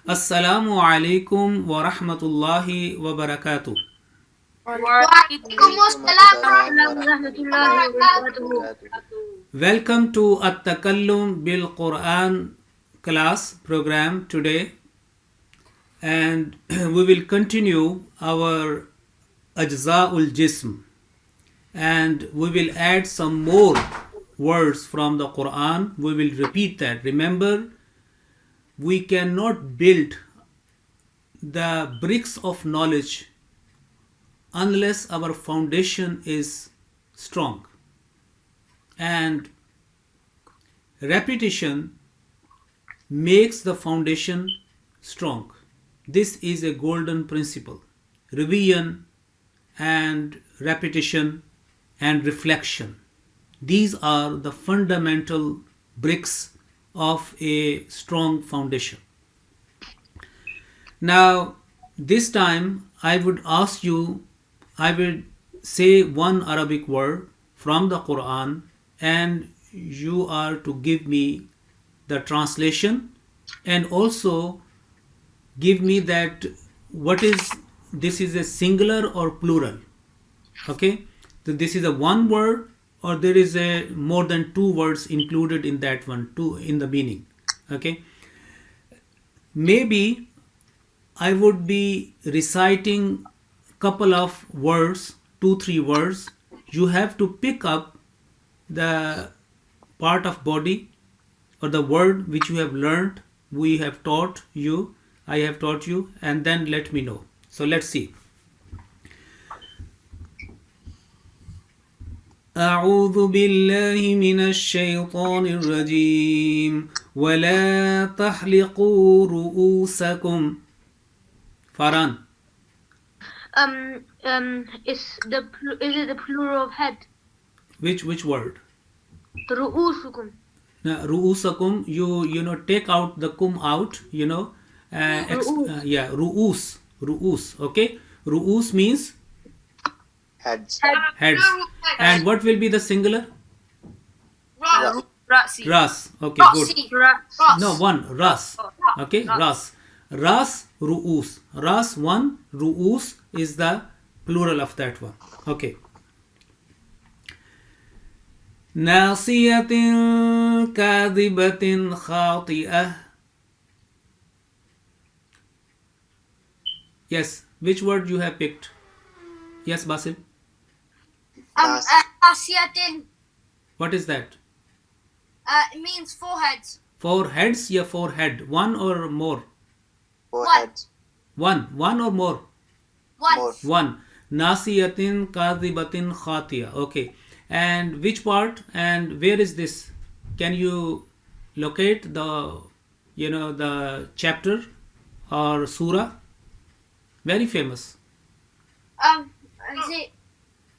Assalamu alaikum wa rahmatullahi wa barakatuh. وعليكم السلام ورحمة الله وبركاته. Welcome to At-Takallum Bil Quran class program today, and we will continue our Ajza'ul Jism, and we will add some more words from the Quran. We will repeat that. Remember, we cannot build the bricks of knowledge unless our foundation is strong. And repetition makes the foundation strong. This is a golden principle. Revision and repetition and reflection. These are the fundamental bricks of a strong foundation. Now, this time I would ask you, I will say one Arabic word from the Quran, and you are to give me the translation and also give me that what is this, is a singular or plural. Okay, so this is a one word or there is a more than two words included in that one, two in the meaning. Okay, maybe I would be reciting couple of words, 2 3 words. You have to pick up the part of body or the word which you have learned, we have taught you, I have taught you, and then let me know. So let's see. أعوذ بالله من الشيطان الرجيم ولا تحلقوا رؤوسكم. Faran, Is it the plural of head? which word? رؤوسكم. Ru'usakum, you take out the kum out, ru'us, okay. Ru'us means Heads. heads. And what will be the singular? Rasi. Ras. Okay, good. No, one, ras. Okay, ras. Ras, ru'us. Ras, one, ru'us is the plural of that one. Okay. ناصية كاذبة خاطئة. Yes, which word you have picked? Yes, Basil. Asiatin What is that? means foreheads. Four heads, yeah, forehead. One or more? Foreheads. One or more? One. More. One. Nasiyatin kadhibatin khatiya. Okay. And which part and where is this? Can you locate the chapter or surah? Very famous.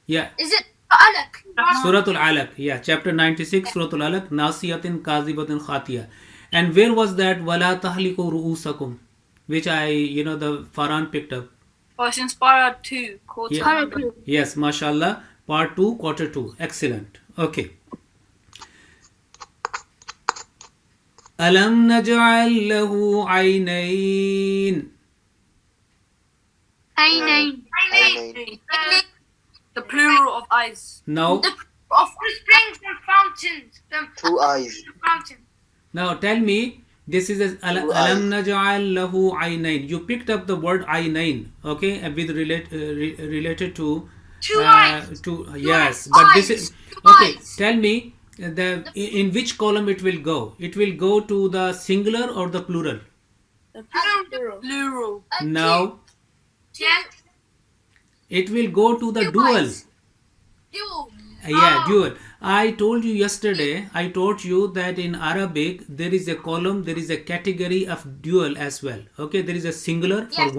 Yeah. Is it Alaq? Suratul Alaq. Yeah. Chapter 96, Suratul Alaq. Nasiyatin kadhibatin khatiya. And where was that? Wala tahliku ru'usakum. Which the Faran picked up. Was inspired to quarter. Yeah. Yes, mashallah. Part 2, quarter 2. Excellent. Okay. Alam naj'al lahu aynayn. Ainain. Ainain. The plural of eyes. Now, Of springs and fountains. Two eyes. Fountain. now tell me, this is alam naj'al lahu aynayn. You picked up the word aynayn, okay, with related to Two eyes. yes, eyes. but this is Two okay. eyes. Tell me in which column it will go? It will go to the singular or the plural? The plural. Now Yeah. it will go to the Two dual. eyes. Dual. Yeah, dual. I told you yesterday, I taught you that in Arabic there is a column, there is a category of dual as well. Okay, there is a singular for Yes.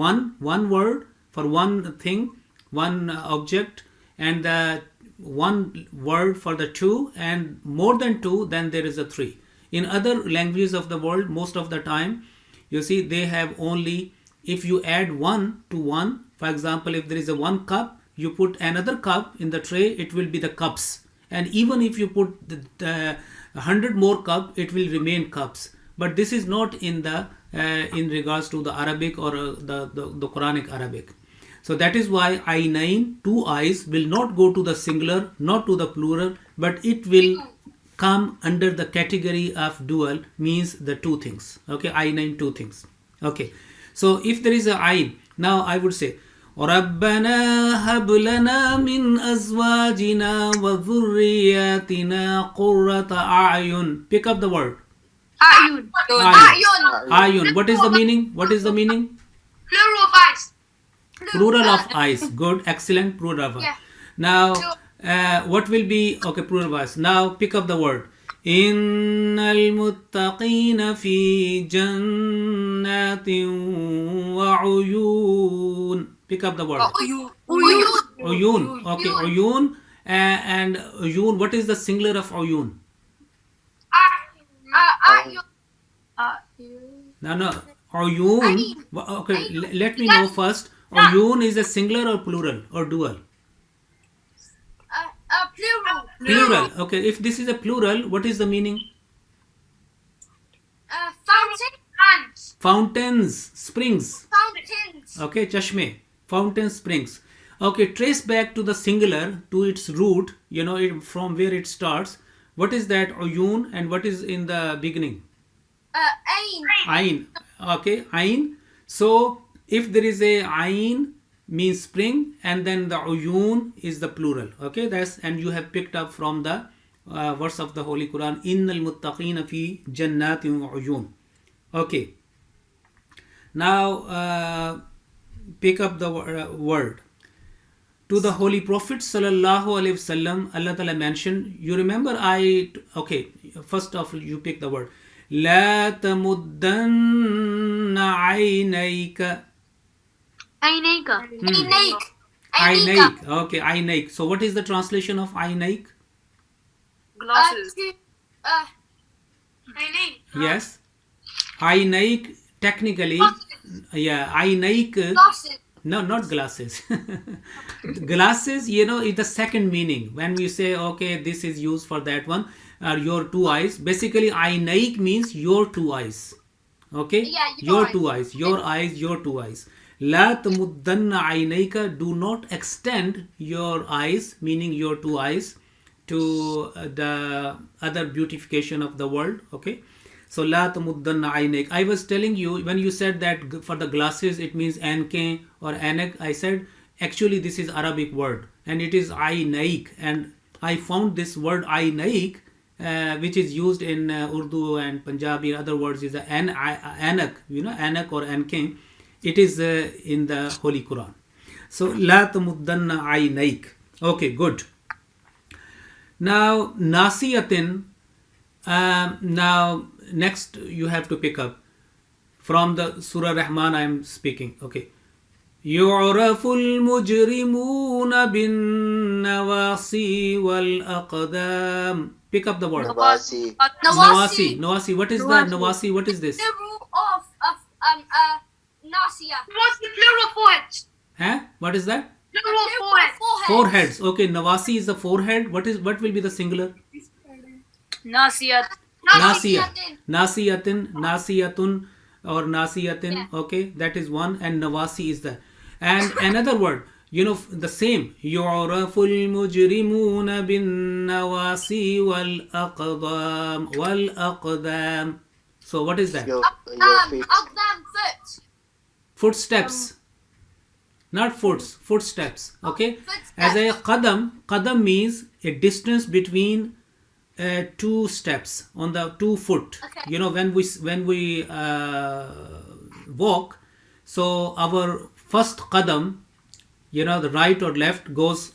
one word, for one thing, one object, and the one word for the two, and more than two, then there is a three. In other languages of the world, most of the time, you see they have only, if you add one to one, for example, if there is a one cup, you put another cup in the tray, it will be the cups. And even if you put the 100 more cup, it will remain cups. But this is not in the in regards to the Arabic or the Quranic Arabic. So that is why aynain, two eyes, will not go to the singular, not to the plural, but it will come under the category of dual, means the two things. Okay, aynain, two things. Okay, so if there is a ayn, now I would say رَبَّنَا هَبْ لَنَا مِنْ أَزْوَاجِنَا وَذُرِّيَّاتِنَا قُرَّةَ أَعْيُنٍ. Pick up the word. Ayun. Ayun. Ayun. What is the meaning? What is the meaning? Plural of eyes. Plural of eyes. Good. Excellent. Plural of eyes. Yeah. Now, what will be, okay, plural of eyes. Now, pick up the word. إِنَّ الْمُتَّقِينَ فِي جَنَّاتٍ وَعُيُونٍ. Pick up the word. Uyun. Okay, uyun. And uyun, what is the singular of uyun? No. Uyun. Okay, let me know first. Uyun is a singular or plural or dual? Plural. Plural. Okay, if this is a plural, what is the meaning? Fountain. Hands. Fountains, springs. Fountains. Okay, chashme, fountain, springs. Okay, trace back to the singular, to its root, from where it starts. What is that uyun and what is in the beginning? Ain. Ain. Okay, ain. So if there is a ain, means spring, and then the uyun is the plural. Okay, and you have picked up from the verse of the Holy Quran, innal muttaqina fi jannatin wa uyun. Okay, now pick up the word. To the Holy Prophet sallallahu alaihi wasallam, Allah Ta'ala mentioned, you remember okay, first of all you pick the word. La tamuddanna aynayka. Aynayka. Aynaik. Okay, aynaik. So what is the translation of aynaik? Glasses. Yes. Aynaik, technically, yeah, aynaik. Glasses. No, not glasses. Glasses, is the second meaning. When we say, okay, this is used for that one, your two eyes. Basically, aynaik means your two eyes. Okay? Yeah, your two eyes. Your eyes, your two eyes. La tamuddanna aynayka, do not extend your eyes, meaning your two eyes, to the other beautification of the world. Okay, so la tamuddanna aynayk. I was telling you, when you said that for the glasses it means anke or anak, I said actually this is Arabic word and it is aynayk, and I found this word aynayk which is used in Urdu and Punjabi and other words is anak, anak or anke. It is in the Holy Quran. So la tamuddanna aynayk. Okay, good. Now nasiyatin. Now next you have to pick up from the Surah Rahman. I am speaking. Okay. يُعْرَفُ الْمُجْرِمُونَ بِالنَّوَاصِي وَالْأَقْدَامِ. Pick up the word. Nawasi. Nawasi. What is the nawasi? What is this? Plural of Nasia. What's the plural foreheads? What is that? Plural foreheads. Foreheads. Okay, nawasi is the forehead. What will be the singular? Nasiyat. Nasiyatun or nasiyatin. Yeah. Okay, that is one, and nawasi is the. And another word, the same. يُعْرَفُ الْمُجْرِمُونَ بِالنَّوَاصِي وَالْأَقْدَامِ. So what is that? Your feet. Foot. Footsteps. Not footsteps. Okay. Footsteps. As a qadam means a distance between two steps on the 2 foot. Okay. When we walk, so our first qadam, the right or left goes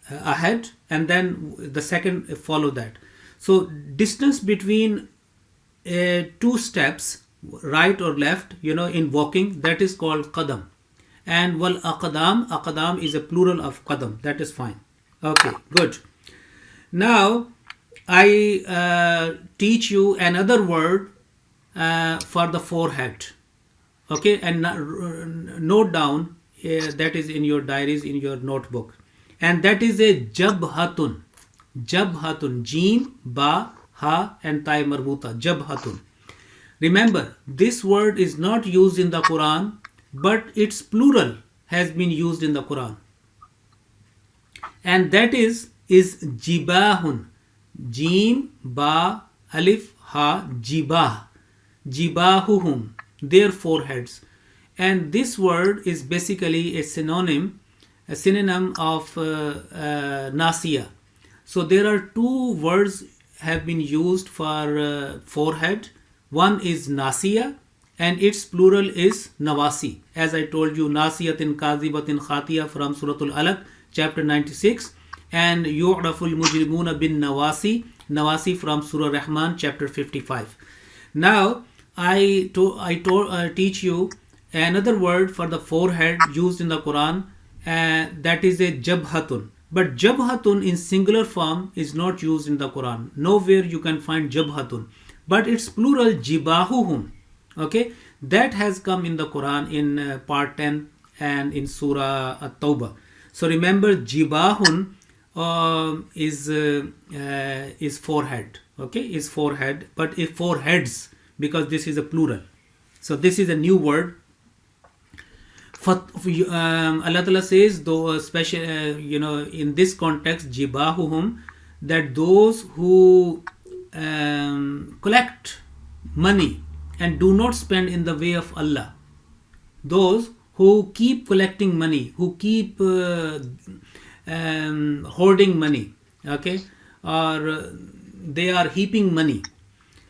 ahead, and then the second follow that. So distance between 2 steps, right or left, in walking, that is called qadam. And wal aqdam is a plural of qadam. That is fine. Okay, good. Now I teach you another word for the forehead. Okay, and note down, that is in your diaries, in your notebook, and that is a jabhatun. Jim, ba, ha and tai marbuta. Jabhatun. Remember, this word is not used in the Quran, but its plural has been used in the Quran. And that is jibahun. Jim, ba, alif, ha, jibah. Jibahuhum, their foreheads. And this word is basically a synonym of nasiya. So there are two words have been used for forehead. One is nasiya and its plural is nawasi. As I told you, nasiyatin kazibatin khatiya from Suratul Alaq, chapter 96, and yu'raful mujrimuna bin nawasi from Surah Rahman, chapter 55. Now I teach you another word for the forehead used in the Quran, that is a jabhatun. But jabhatun in singular form is not used in the Quran. Nowhere you can find jabhatun. But its plural jibahuhum. Okay, that has come in the Quran in part 10 and in Surah At-Tawbah. So remember, jibahun is forehead. Okay, is forehead, but if foreheads, because this is a plural. So this is a new word. Allah Ta'ala says, though special, in this context, jibahuhum, that those who collect money and do not spend in the way of Allah, those who keep collecting money, who keep hoarding money, okay, or they are heaping money,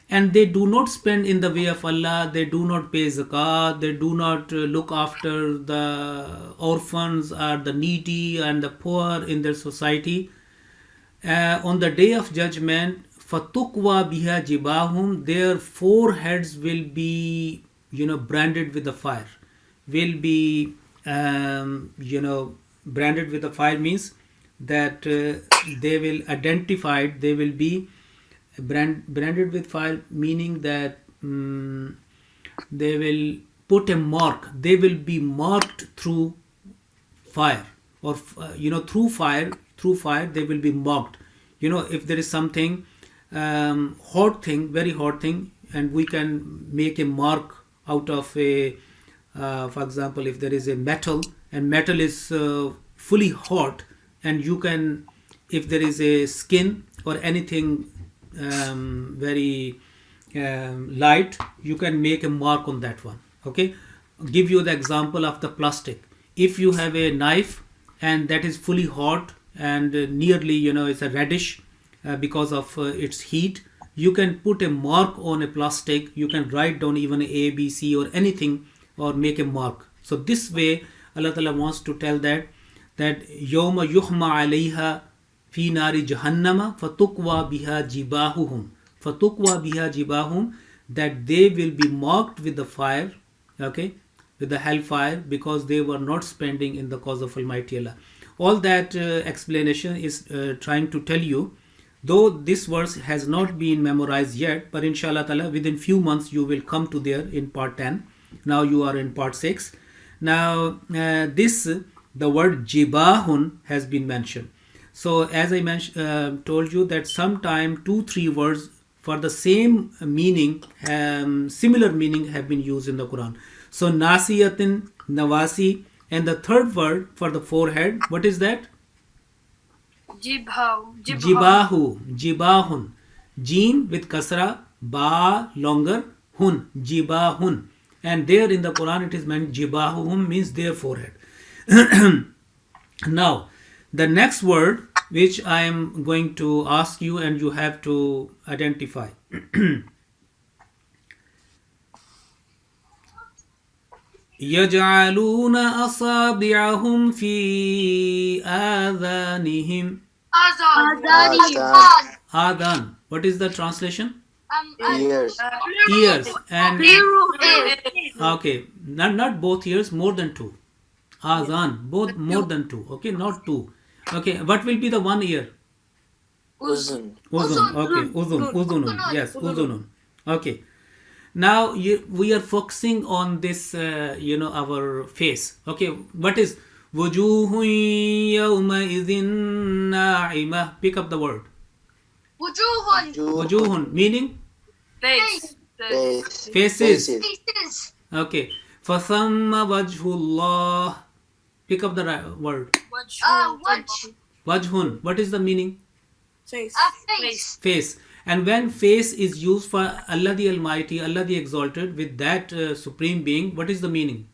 and they do not spend in the way of Allah, they do not pay zakat, they do not look after the orphans or the needy and the poor in their society. On the day of judgment, fatukwa biha jibahum, their foreheads will be, branded with the fire. Will be, branded with the fire means that they will identified, they will be branded with fire, meaning that they will put a mark, they will be marked through fire, or through fire they will be marked. If there is something hot thing, very hot thing, and we can make a mark out of a for example, if there is a metal and metal is fully hot, and you can, if there is a skin or anything very light, you can make a mark on that one. Okay, give you the example of the plastic. If you have a knife and that is fully hot and nearly it's a reddish because of its heat, you can put a mark on a plastic, you can write down even A, B, C or anything, or make a mark. So this way Allah Ta'ala wants to tell that yawma yuhma alayha fi nari jahannama fatukwa biha jibahum, that they will be marked with the fire, okay, with the hellfire, because they were not spending in the cause of Almighty Allah. All that explanation is trying to tell you, though this verse has not been memorized yet, but inshallah ta'ala within few months you will come to there in part 10. Now you are in part 6. Now the word jibahun has been mentioned. So as I told you that sometime 2-3 words for the same meaning, similar meaning have been used in the Quran. So nasiyatin, nawasi, and the third word for the forehead, what is that? Jibahun. Jim with kasra, ba longer, hun, jibahun. And there in the Quran it is meant jibahuhum, means their forehead. Now the next word which I am going to ask you and you have to identify. يجعلون أصابعهم في آذانهم. Adhan. What is the translation? Ears. Ears. And okay, not both ears, more than 2. Adhan, both more than 2. Okay, not 2. Okay, what will be the one ear? Uzun. Uzun. Okay, uzunun. Yes, uzunun. Okay. Now we are focusing on this, our face. Okay, what is wujuhun yawma idhin na'imah? Pick up the word. Wujuhun. Wujuhun, meaning? Face. Face. Faces. Faces. Okay. فَثَمَّ وَجْهُ اللَّهِ. Pick up the word. Wajh. Wajhun. What is the meaning? Face. Face. Face. And when face is used for Allah the Almighty, Allah the Exalted, with that Supreme Being, what is the meaning?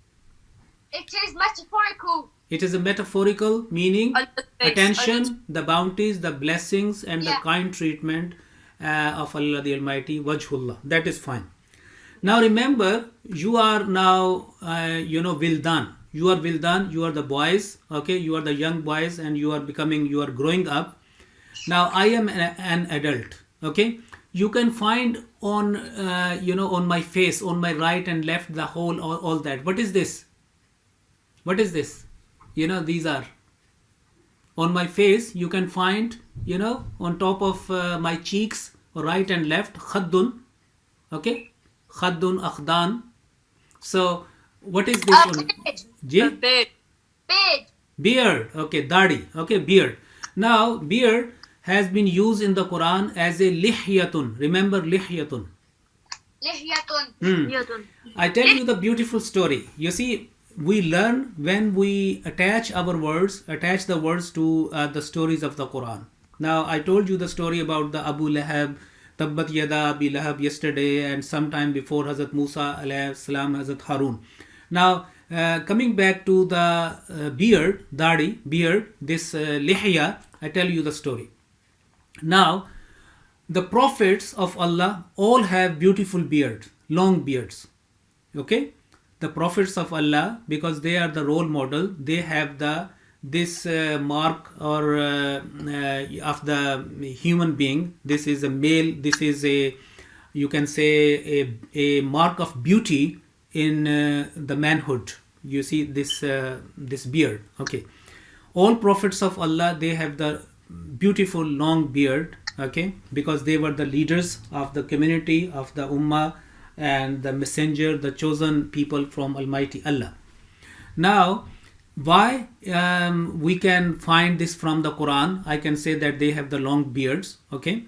It is metaphorical. It is a metaphorical meaning. Attention, the bounties, the blessings, and the Yeah. kind treatment of Allah the Almighty, Wajhullah. That is fine. Now remember, you are now, Wildan. You are Wildan, you are the boys, okay? You are the young boys and you are growing up. Now I am an adult, okay? You can find on, on my face, on my right and left, the whole, all that. What is this? What is this? These are. On my face, you can find, on top of my cheeks, right and left, khaddun, okay? Khaddun, akhdan. So, what is this one? Beard. Ji? Beard. Beard. Beard, okay, dadi, okay, beard. Now, beard has been used in the Quran as a lihyatun. Remember lihyatun. Lihyatun. I tell you the beautiful story. You see, we learn when we attach the words to the stories of the Quran. Now, I told you the story about the Abu Lahab, Tabbat Yada Abi Lahab yesterday, and sometime before Hazrat Musa alayhi salam, Hazrat Harun. Now, coming back to the beard, dadi, beard, this lihya, I tell you the story. Now, the prophets of Allah all have beautiful beards, long beards. Okay? The prophets of Allah, because they are the role model, they have this mark or of the human being. This is a male, this is you can say a mark of beauty in the manhood. You see this beard. Okay. All prophets of Allah, they have the beautiful long beard, okay, because they were the leaders of the community, of the ummah, and the messenger, the chosen people from Almighty Allah. Now, why we can find this from the Quran? I can say that they have the long beards, okay.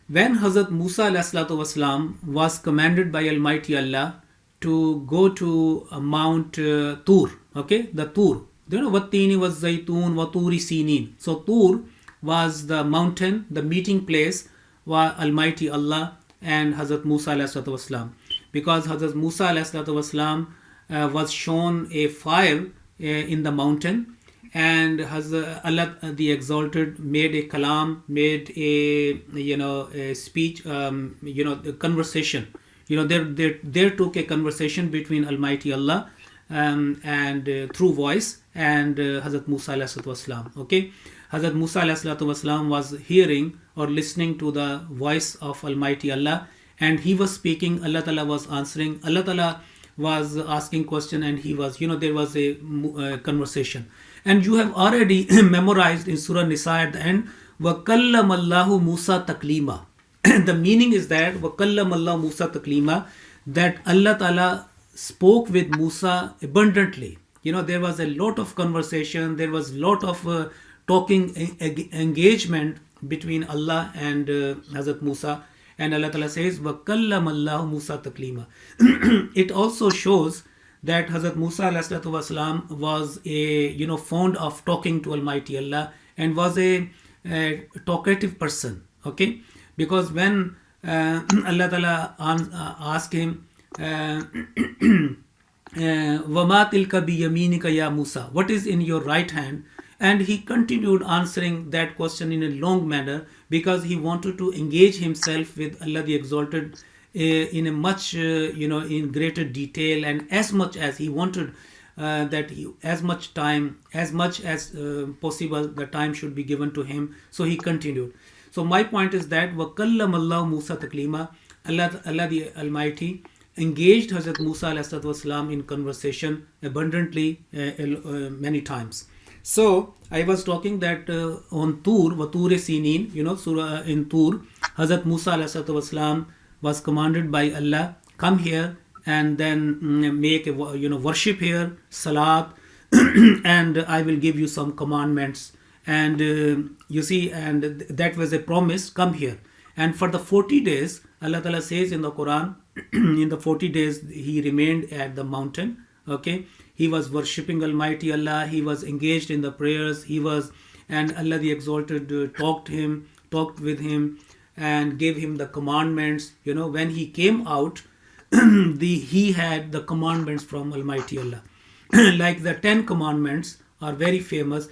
When Hazrat Musa ﷺ was commanded by Almighty Allah to go to Mount Tur, okay, the Tur, Wattini was Zaytun, Waturi Sinin. So Tur was the mountain, the meeting place where Almighty Allah and Hazrat Musa ﷺ, because Hazrat Musa ﷺ was shown a fire in the mountain, and Hazrat Allah the Exalted made a kalam, made a speech, a conversation. There took a conversation between Almighty Allah and through voice and Hazrat Musa ﷺ. Okay, Hazrat Musa ﷺ was hearing or listening to the voice of Almighty Allah, and he was speaking. Allah Ta'ala was answering. Allah Ta'ala was asking question, and he was, there was a conversation. And you have already memorized in Surah Nisa at the end, وَكَلَّمَ اللَّهُ مُوسَى تَكْلِيمًا. The meaning is that وَكَلَّمَ اللَّهُ مُوسَى تَكْلِيمًا, that Allah Ta'ala spoke with Musa abundantly. There was a lot of conversation, there was a lot of talking engagement between Allah and Hazrat Musa. And Allah Ta'ala says, وَكَلَّمَ اللَّهُ مُوسَى تَكْلِيمًا. It also shows that Hazrat Musa ﷺ was fond of talking to Almighty Allah and was a talkative person. Okay, because when Allah Ta'ala asked him, وَمَا تِلْكَ بِيَمِينِكَ يَا Musa, what is in your right hand? And he continued answering that question in a long manner, because he wanted to engage himself with Allah the Exalted in a much, in greater detail, and as much as he wanted as much as possible, the time should be given to him. So he continued. So my point is that وَكَلَّمَ اللَّهُ مُوسَى تَكْلِيمًا, Allah the Almighty engaged Hazrat Musa ﷺ in conversation abundantly many times. So I was talking that on Tur, Wature Sinin, Surah in Tur, Hazrat Musa ﷺ was commanded by Allah, come here and then make a worship here, salat, and I will give you some commandments. And you see, and that was a promise, come here. And for the 40 days, Allah Ta'ala says in the Quran, in the 40 days he remained at the mountain. Okay, he was worshipping Almighty Allah. He was engaged in the prayers. And Allah the Exalted talked with him, and gave him the commandments. When he came out, he had the commandments from Almighty Allah. Like the 10 commandments are very famous.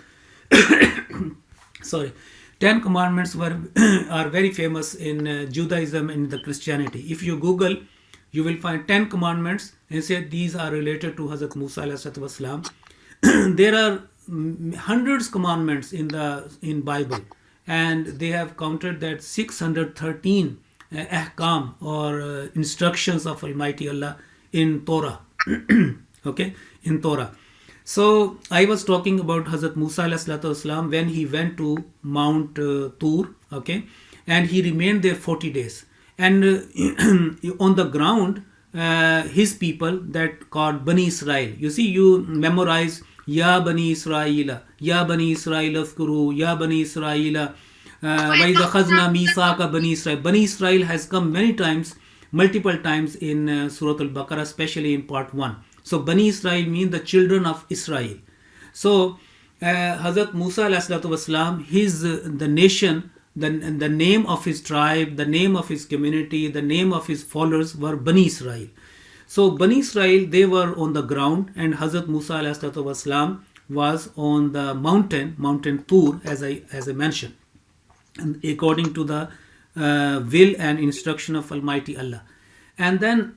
Sorry, 10 commandments are very famous in Judaism and the Christianity. If you Google, you will find 10 commandments and say these are related to Hazrat Musa alayhi wasalam. There are hundreds commandments in Bible, and they have counted that 613 ahkam or instructions of Almighty Allah in Torah. Okay, in Torah. So I was talking about Hazrat Musa alayhi wasalam when he went to Mount Tur, okay, and he remained there 40 days. And on the ground, his people that called Bani Israel. You see, you memorize Ya Bani Israel, Ya Bani Israel Azkuru, Ya Bani Israel, Vaidha Khazna Misaka Bani Israel. Bani Israel has come multiple times in Surah Al-Baqarah, especially in part 1. So Bani Israel mean the children of Israel. So Hazrat Musa alayhi wasalam, the nation, the name of his tribe, the name of his community, the name of his followers were Bani Israel. So Bani Israel, they were on the ground, and Hazrat Musa alayhi wasalam was on the mountain Tur, as I mentioned, and according to the will and instruction of Almighty Allah. And then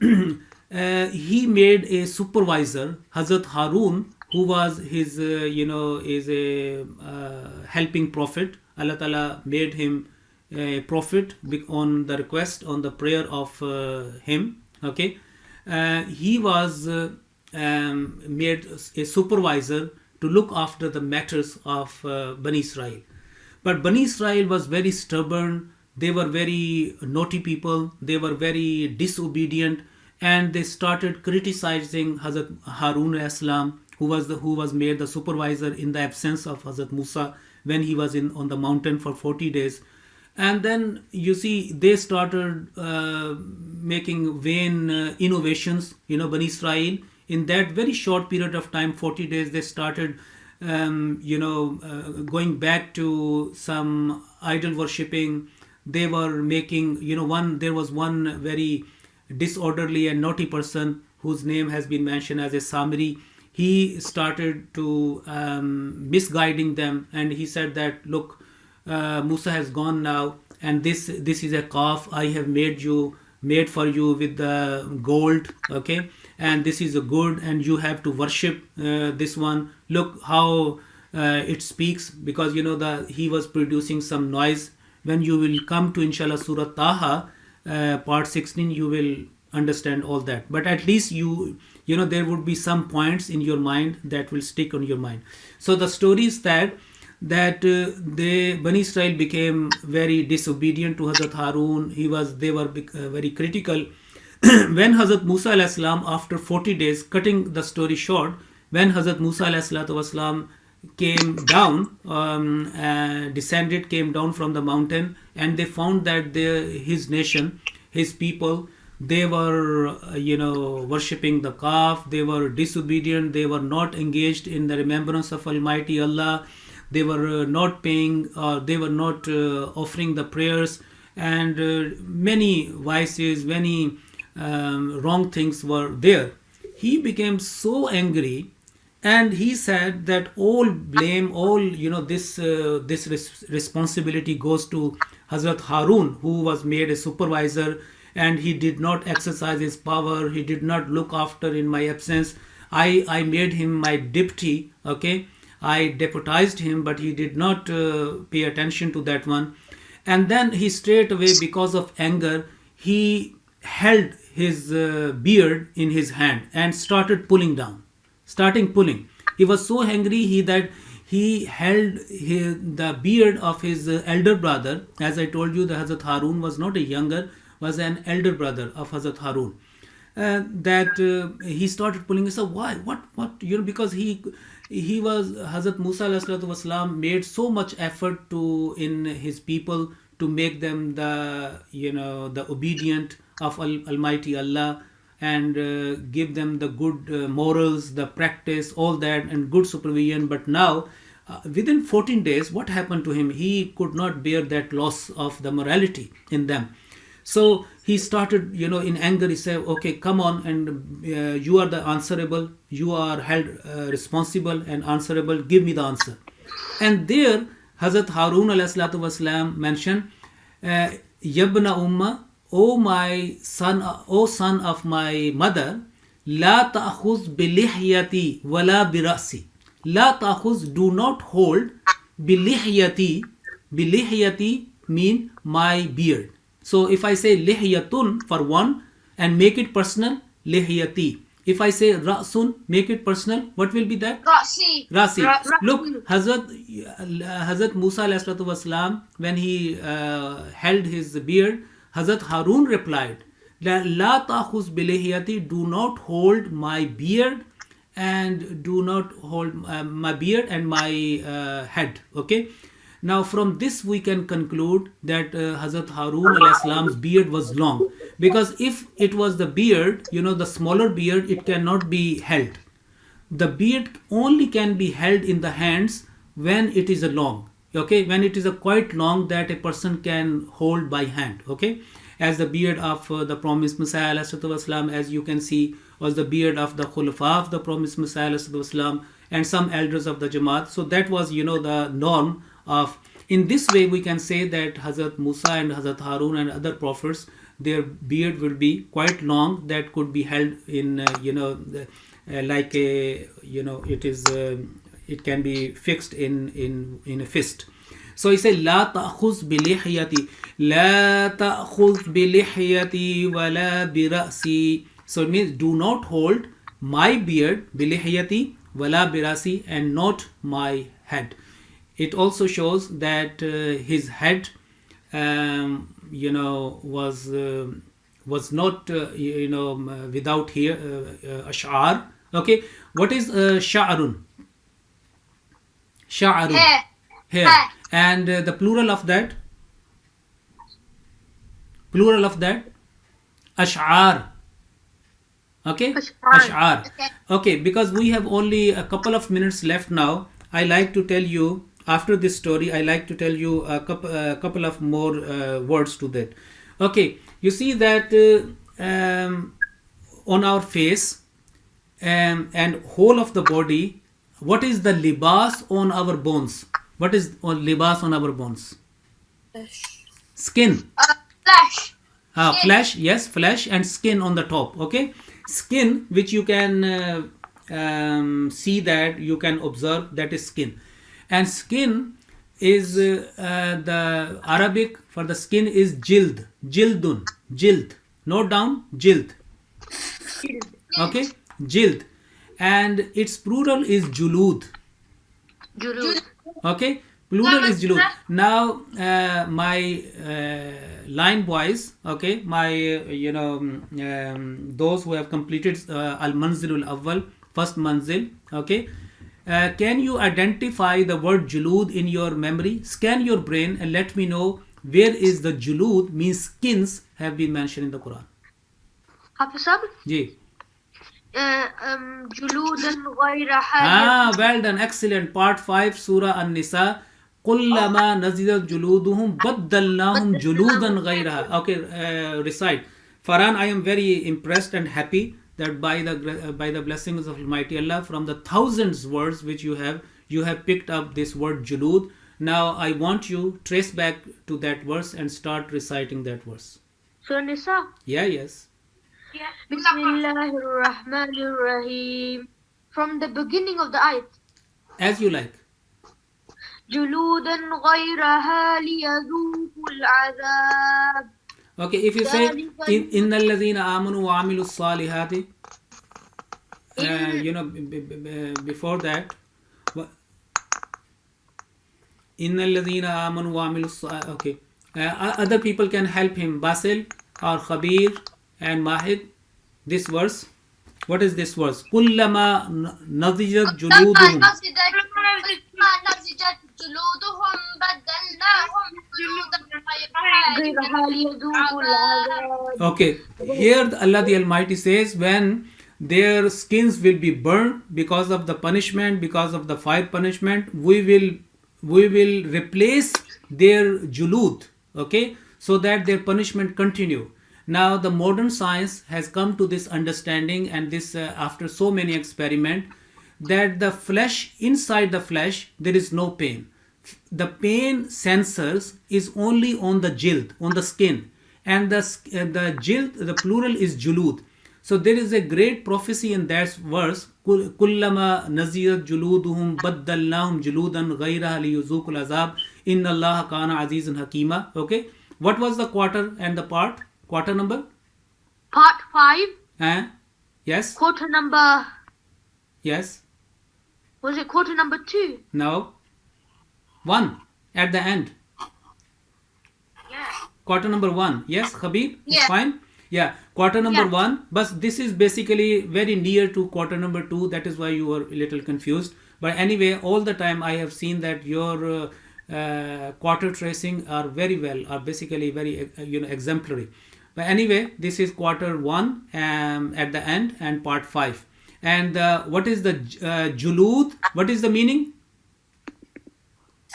he made a supervisor, Hazrat Harun, who was his, is a helping prophet. Allah Ta'ala made him a prophet on the request, on the prayer of him. Okay, he was made a supervisor to look after the matters of Bani Israel. But Bani Israel was very stubborn. They were very naughty people. They were very disobedient, and they started criticizing Hazrat Harun as-salam, who was made the supervisor in the absence of Hazrat Musa when he was on the mountain for 40 days. And then you see they started making vain innovations. Bani Israel, in that very short period of time, 40 days, they started going back to some idol worshipping. They were making, there was one very disorderly and naughty person whose name has been mentioned as a Samiri. He started to misguiding them, and he said that, look, Musa has gone now, and this is a calf I have made for you with the gold, okay, and this is a good, and you have to worship this one. Look how it speaks, because he was producing some noise. When you will come to inshallah Surah Taha part 16, you will understand all that. But at least there would be some points in your mind that will stick on your mind. So the story is that the Bani Israel became very disobedient to Hazrat Harun. They were very critical. When Hazrat Musa alayhi salam, after 40 days, cutting the story short, when Hazrat Musa alayhi wasalam came down, came down from the mountain, and they found that his nation, his people, they were worshipping the calf. They were disobedient. They were not engaged in the remembrance of Almighty Allah. They were not paying, they were not offering the prayers, and many vices, many wrong things were there. He became so angry, and he said that all blame, this responsibility goes to Hazrat Harun, who was made a supervisor, and he did not exercise his power. He did not look after in my absence. I made him my deputy, okay. I deputized him, but he did not pay attention to that one. And then he straight away, because of anger, he held his beard in his hand and started pulling. He was so angry that he held the beard of his elder brother. As I told you, the Hazrat Harun was not a younger, was an elder brother of Hazrat Harun. He started pulling. He said, why? What? Because he was, Hazrat Musa alayhi wasalam made so much effort in his people to make them the obedient of Almighty Allah, and give them the good morals, the practice, all that, and good supervision. But now, within 14 days, what happened to him? He could not bear that loss of the morality in them. So he started, in anger. He said, okay, come on, and you are the answerable, you are held responsible and answerable, give me the answer. And there Hazrat Harun alayhi salatu wasalam mentioned, Yabna Umma, O my son, O son of my mother, La ta'khuz bilihyati wala birasi. La ta'khuz, do not hold, bilihyati. Bilihyati mean my beard. So if I say lihyatun for one and make it personal, lihyati. If I say ra'sun, make it personal, what will be that? Rasi. Rasi. Look, Hazrat Musa alayhi salatu wasalam, when he held his beard, Hazrat Harun replied, La ta'khuz bilihiyati, do not hold my beard, and do not hold my beard and my head. Okay. Now from this we can conclude that Hazrat Harun alayhi salam's beard was long, because if it was the beard, the smaller beard, it cannot be held. The beard only can be held in the hands when it is a long. Okay, when it is a quite long that a person can hold by hand. Okay, as the beard of the promised Messiah ﷺ, as you can see, was the beard of the Khulafa of the promised Messiah ﷺ, and some elders of the Jamaat. So that was the norm of. In this way we can say that Hazrat Musa and Hazrat Harun and other prophets, their beard will be quite long, that could be held in like a it is it can be fixed in a fist. So he said, La ta'khuz bilihyati, La ta'khuz bilihyati wala birasi. So it means, do not hold my beard, bilihyati wala birasi, and not my head. It also shows that his head was not without here ash'ar. Okay, what is sha'arun? Sha'arun, hair. And the plural of that ash'ar. Okay, ash'ar. Okay, because we have only a couple of minutes left now, I like to tell you, after this story, I like to tell you a couple of more words to that. Okay, you see that on our face and whole of the body, what is the libas on our bones? What is libas on our bones? Skin. Flesh. Flesh, yes, flesh and skin on the top. Okay, skin, which you can see, that you can observe, that is skin. And skin is the Arabic for the skin is jild, jildun, jild. Note down, jild. Okay, jild, and its plural is julud. Julud. Okay, plural is julud. Now my line boys, okay, my those who have completed al manzilul awwal, first manzil, okay, can you identify the word julud in your memory? Scan your brain and let me know where is the julud, means skins, have been mentioned in the Quran. Hafiz Sahib? Ji. Juludan ghayra hajat. Well done, excellent. Part 5, Surah An-Nisa. Kullama nazidat juluduhum baddalnahum juludan ghayraha. Okay, recite. Farhan, I am very impressed and happy that by the blessings of Almighty Allah, from the thousands words which you have picked up this word julud. Now I want you trace back to that verse and start reciting that verse. Surah Nisa. Yes. Bismillahir Rahmanir Rahim. From the beginning of the ayat. As you like. Juludan ghayraha liyadhuqul azab. Okay, if you say innal ladhina amanu wa amilus salihati, before that, innal ladhina amanu wa amilus, okay, other people can help him, Basil or Khabir and Mahid, this verse. What is this verse? كلما نضجت كلما جلودهم. نضجت جلودهم بدلناهم جلودا غيرها ليذوقوا العذاب. Okay, here Allah the Almighty says when their skins will be burned because of the punishment, because of the fire punishment, we will replace their julud, okay, so that their punishment continue. Now the modern science has come to this understanding, and this after so many experiment, that the flesh, inside the flesh there is no pain. The pain sensors is only on the jild, on the skin, and the jild, the plural is julud. So there is a great prophecy in that verse, kullama naziyat juluduhum baddalnahum juludan ghayraha liyuzuqul azab inna allaha kana azizun hakima. Okay, what was the quarter and the part? Quarter number? Part 5, Yes, quarter number, yes. was it quarter number 2? No, 1 at the end. Yeah. Quarter number 1. Yes, Khabib, it's Yeah. fine. Yeah, quarter number Yeah. 1. But this is basically very near to quarter number 2. That is why you were a little confused. But anyway, all the time I have seen that your quarter tracing are very well, are basically very exemplary. But anyway, this is quarter 1 at the end, and part 5. And what is the julud? What is the meaning?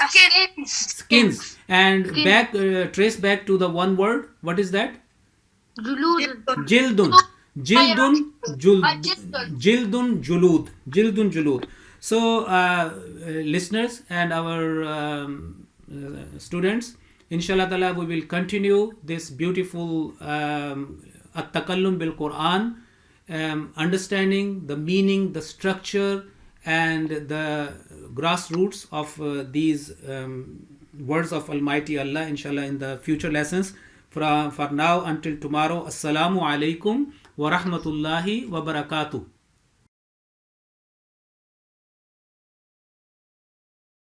skins. Skins. And Skin. back trace back to the one word. What is that? Julud. Jildun. Jildun. Jildun. Jildun julud. Jildun julud. So listeners and our students, inshallah ta'ala, we will continue this beautiful at-takallum bil Quran, understanding the meaning, the structure, and the grassroots of these words of Almighty Allah, inshallah, in the future lessons. For now until tomorrow, Assalamu alaikum wa rahmatullahi wa barakatuh.